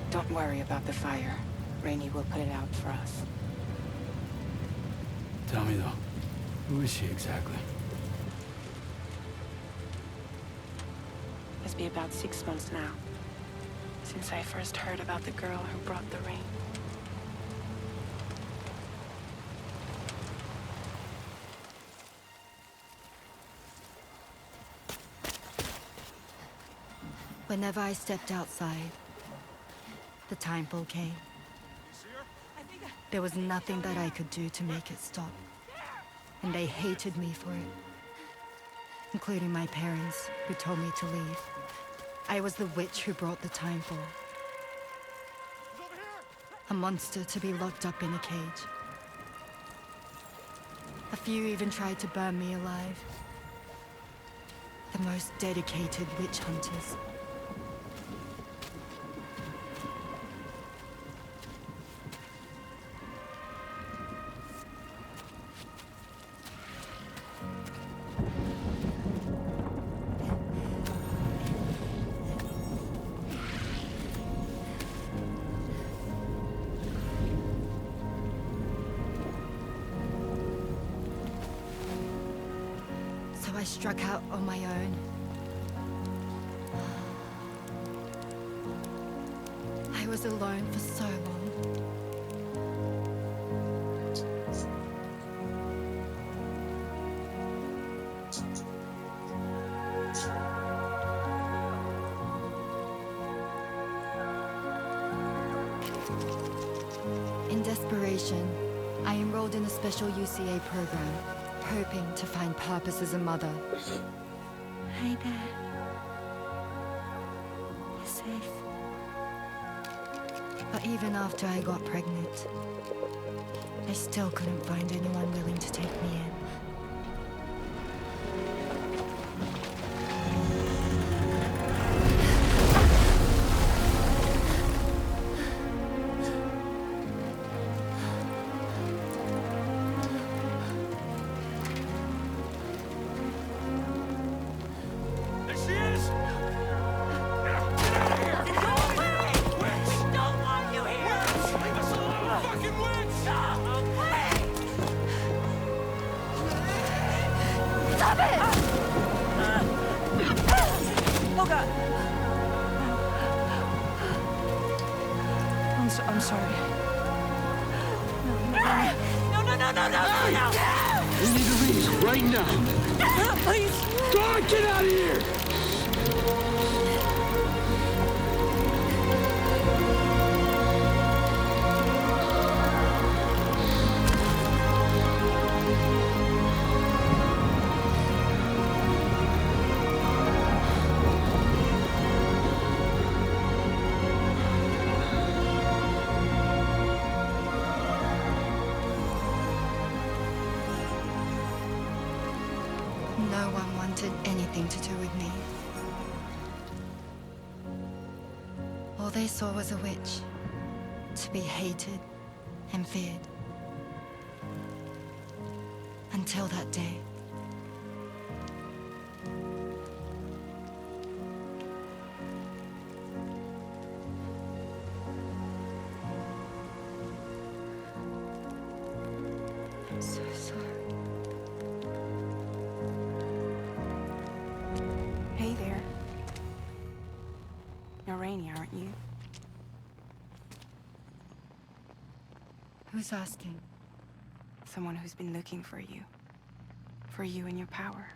Don't worry about the fire. Rainey will put it out for us. Tell me though, who is she exactly? It's been about 6 months now, since I first heard about the girl who brought the rain. Whenever I stepped outside, the timefall came. There was nothing that I could do to make it stop. And they hated me for it. Including my parents, who told me to leave. I was the witch who brought the timefall. A monster to be locked up in a cage. A few even tried to burn me alive. The most dedicated witch hunters. So I struck out on my own. I was alone for so long. In desperation, I enrolled in a special UCA program, hoping to find purpose as a mother. Hi there. You're safe. But even after I got pregnant, I still couldn't find anyone willing to take me in. I'm sorry. No! We need to leave right now. Please! Go on, get out of here! No one wanted anything to do with me. All they saw was a witch, to be hated and feared. Until that day. I'm so sorry. Hey there. You're Rainey, aren't you? Who's asking? Someone who's been looking for you. For you and your power.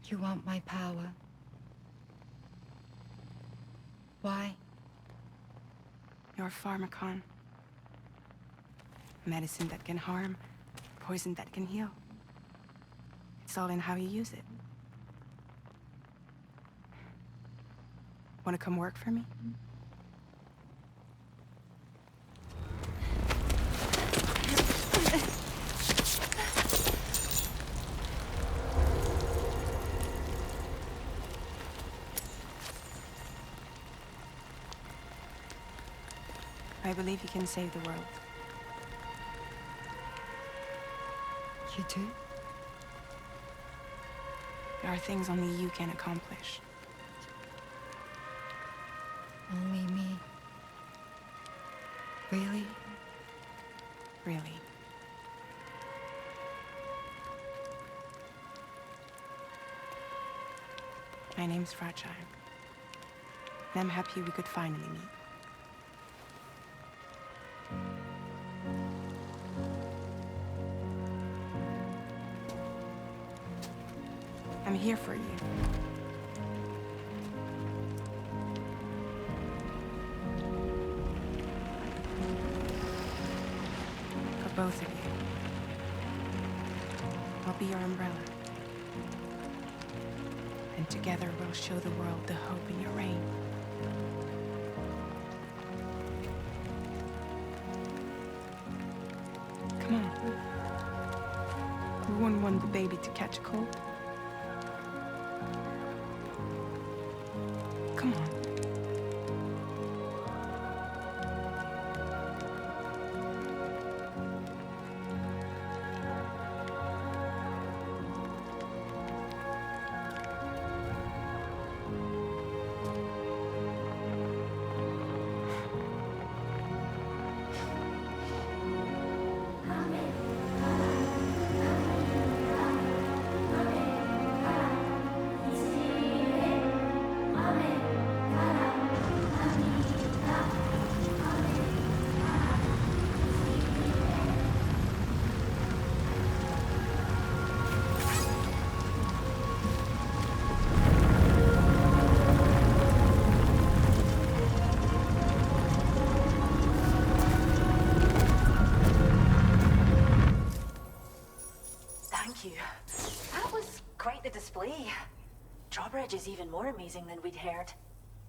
You want my power? Why? You're a pharmacon. Medicine that can harm, poison that can heal. It's all in how you use it. Want to come work for me? I believe you can save the world. You do? There are things only you can accomplish. Only me. Really? Really. My name's Fragile. And I'm happy we could finally meet. I'm here for you. For both of you. I'll be your umbrella. And together we'll show the world the hope in your reign. Come on. Who wouldn't want the baby to catch a cold? Come on. That was quite the display. Drawbridge is even more amazing than we'd heard.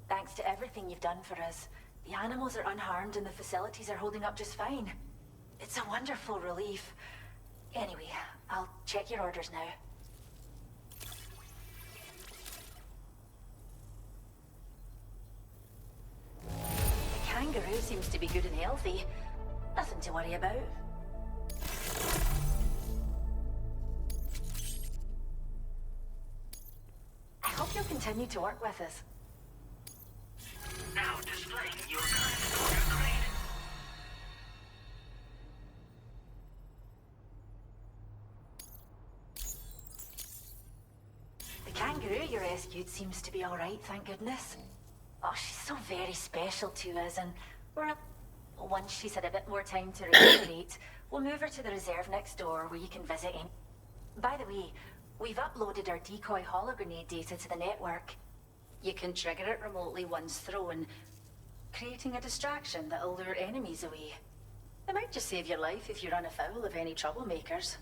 Thanks to everything you've done for us, the animals are unharmed and the facilities are holding up just fine. It's a wonderful relief. Anyway, I'll check your orders now. The kangaroo seems to be good and healthy. Nothing to worry about. I hope you'll continue to work with us. Now displaying your current order grade. The kangaroo you rescued seems to be all right, thank goodness. Oh, she's so very special to us, and once she's had a bit more time to recuperate, we'll move her to the reserve next door where you can visit him. By the way, we've uploaded our decoy hologrenade data to the network. You can trigger it remotely once thrown, creating a distraction that'll lure enemies away. It might just save your life if you run afoul of any troublemakers.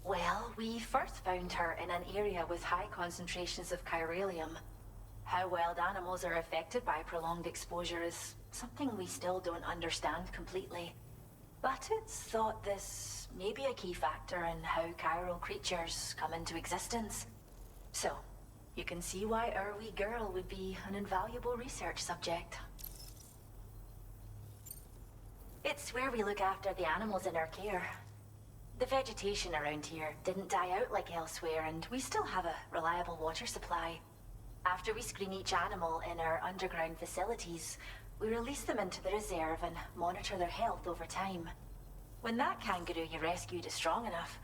Well, we first found her in an area with high concentrations of chiralium. How wild animals are affected by prolonged exposure is something we still don't understand completely. But it's thought this may be a key factor in how chiral creatures come into existence. So, you can see why our wee girl would be an invaluable research subject. It's where we look after the animals in our care. The vegetation around here didn't die out like elsewhere, and we still have a reliable water supply. After we screen each animal in our underground facilities, we release them into the reserve and monitor their health over time. When that kangaroo you rescued is strong enough,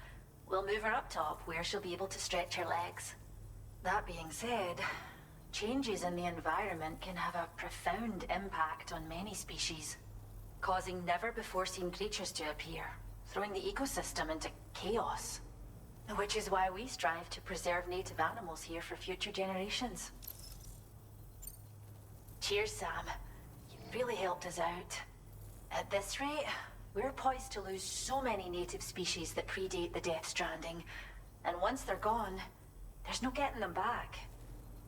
we'll move her up top where she'll be able to stretch her legs. That being said, changes in the environment can have a profound impact on many species, causing never-before-seen creatures to appear, throwing the ecosystem into chaos. Which is why we strive to preserve native animals here for future generations. Cheers, Sam. You really helped us out. At this rate, we're poised to lose so many native species that predate the Death Stranding. And once they're gone, there's no getting them back.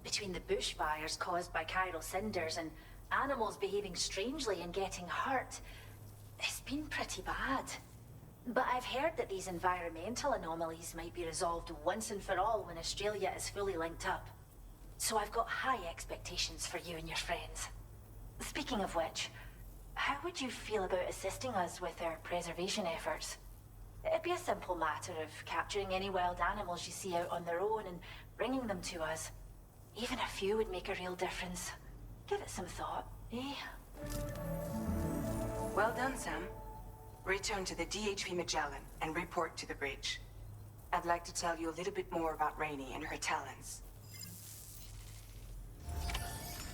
Between the bushfires caused by chiral cinders and animals behaving strangely and getting hurt, it's been pretty bad. But I've heard that these environmental anomalies might be resolved once and for all when Australia is fully linked up. So I've got high expectations for you and your friends. Speaking of which, how would you feel about assisting us with our preservation efforts? It'd be a simple matter of capturing any wild animals you see out on their own and bringing them to us. Even a few would make a real difference. Give it some thought, eh? Well done, Sam. Return to the DHV Magellan and report to the bridge. I'd like to tell you a little bit more about Rainey and her talents.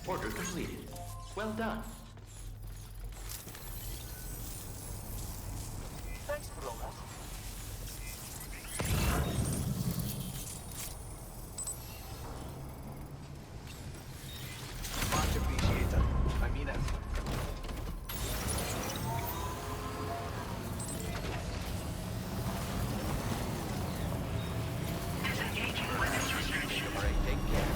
Order completed. Well done. Thanks for all that. Much appreciated. I mean it. Disengaging weapons restriction. Alright, take care.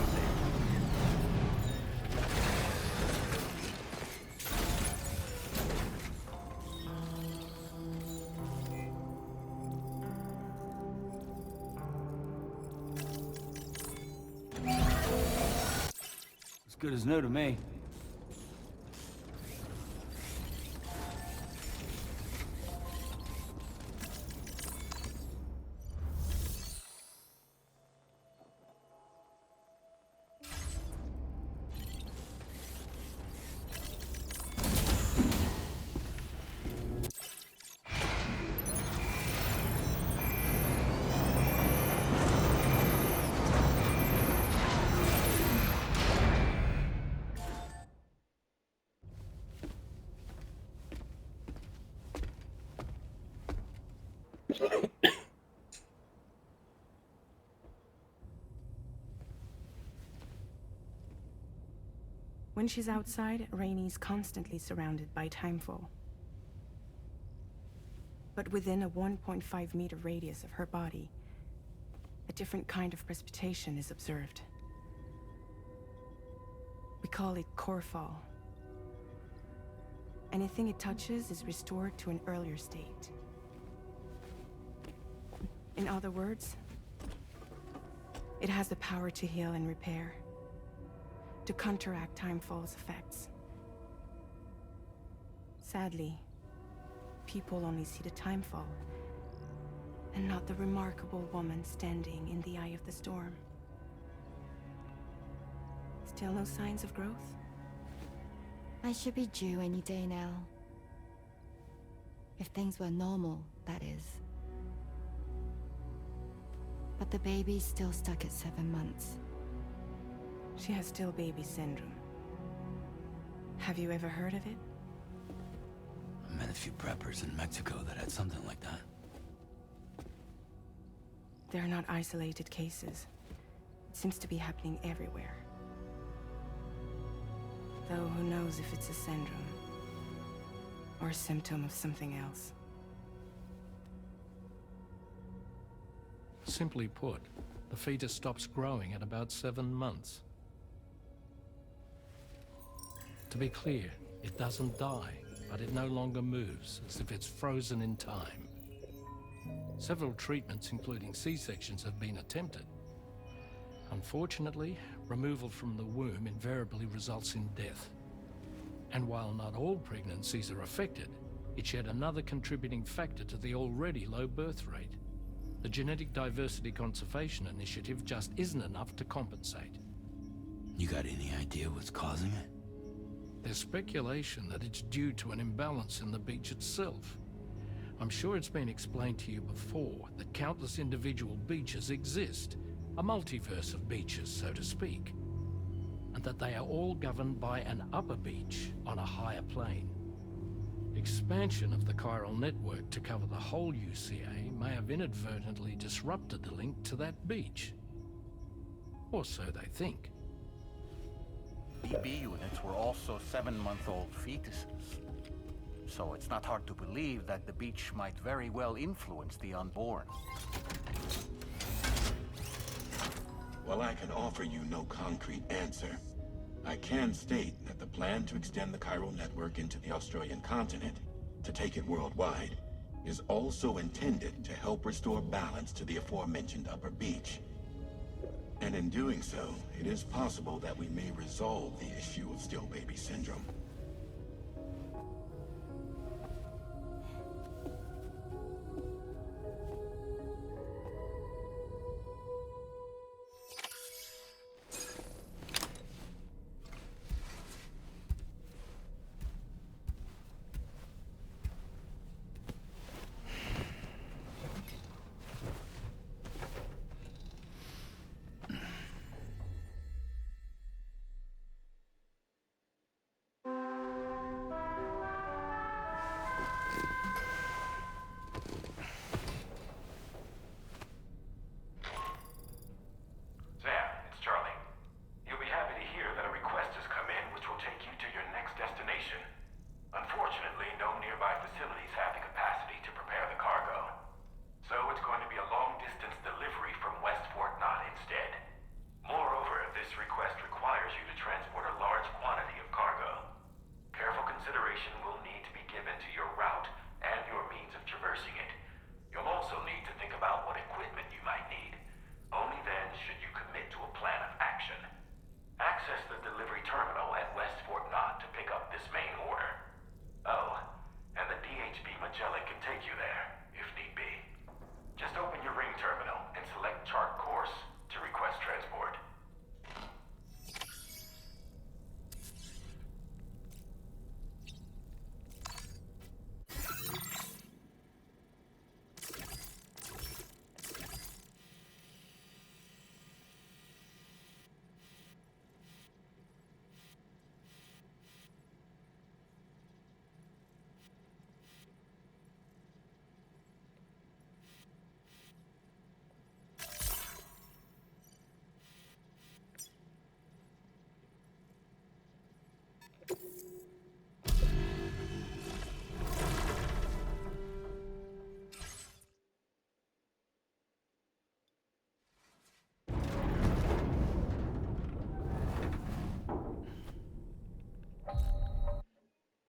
As good as new to me. When she's outside, Rainey's constantly surrounded by timefall. But within a 1.5-meter radius of her body, a different kind of precipitation is observed. We call it core fall. Anything it touches is restored to an earlier state. In other words, it has the power to heal and repair, to counteract timefall's effects. Sadly, people only see the timefall, and not the remarkable woman standing in the eye of the storm. Still no signs of growth? I should be due any day now. If things were normal, that is. But the baby's still stuck at 7 months. She has still baby syndrome. Have you ever heard of it? I met a few preppers in Mexico that had something like that. They're not isolated cases. It seems to be happening everywhere. Though who knows if it's a syndrome or a symptom of something else. Simply put, the fetus stops growing at about 7 months. To be clear, it doesn't die, but it no longer moves, as if it's frozen in time. Several treatments, including C-sections, have been attempted. Unfortunately, removal from the womb invariably results in death. And while not all pregnancies are affected, it's yet another contributing factor to the already low birth rate. The Genetic Diversity Conservation Initiative just isn't enough to compensate. You got any idea what's causing it? There's speculation that it's due to an imbalance in the beach itself. I'm sure it's been explained to you before that countless individual beaches exist, a multiverse of beaches, so to speak, and that they are all governed by an upper beach on a higher plane. Expansion of the chiral network to cover the whole UCA may have inadvertently disrupted the link to that beach. Or so they think. BB units were also 7-month-old fetuses. So it's not hard to believe that the beach might very well influence the unborn. While I can offer you no concrete answer, I can state that the plan to extend the chiral network into the Australian continent, to take it worldwide, is also intended to help restore balance to the aforementioned upper beach. And in doing so, it is possible that we may resolve the issue of still baby syndrome.